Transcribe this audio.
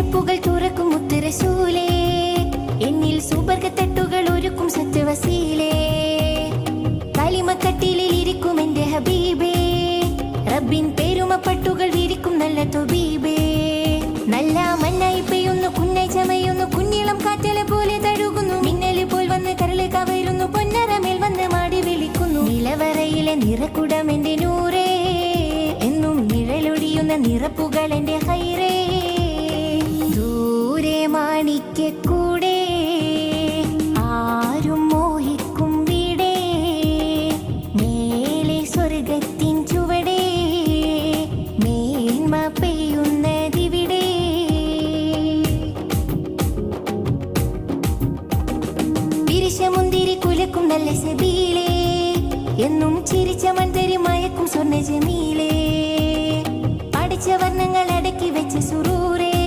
ചെപ്പുകൾ തുറക്കും മുത്തുറസൂലേ, എന്നിൽ സുബർഗത്തട്ടുകൾ ഒരുക്കും സത്യവസീലേ. കലിമക്കട്ടിലിൽ ഇരിക്കും എന്റെ ഹബീബേ, റബ്ബിൻ പേരുമപ്പട്ടുകൾ വിരിക്കും നല്ല തൊബീബേ. നല്ല മണ്ണായി പെയ്യുന്നു, കുന്നായി ചമയുന്നു, കുഞ്ഞിളം കാറ്റല പോലെ തഴുകുന്നു, മിന്നല് പോൽ വന്ന് കരള് കവരുന്നു, പൊന്നരമേൽ വന്ന് മാടി വിളിക്കുന്നു. നിലവറയിലെ നിറക്കുടം എന്റെ നൂറേ, എന്നും നിഴലൊടിയുന്ന നിറപ്പുകൾ എന്റെ ഹൈറേ. ദൂരെ മാണിക്കൂടെ ആരും മോഹിക്കും വീടേ, മേലെ സ്വർഗത്തിൻ ചുവടേ, മേന്മ പെയ്യുന്നതിവിടെ. പിരിശമുന്തിരി കുലക്കും നല്ല സബീലേ, എന്നും ചിരിച്ച മൺതരി മയക്കും സ്വർണ്ണ ജമീലേ. പഠിച്ച വർണ്ണങ്ങൾ അടക്കി വെച്ച സുറൂരേ,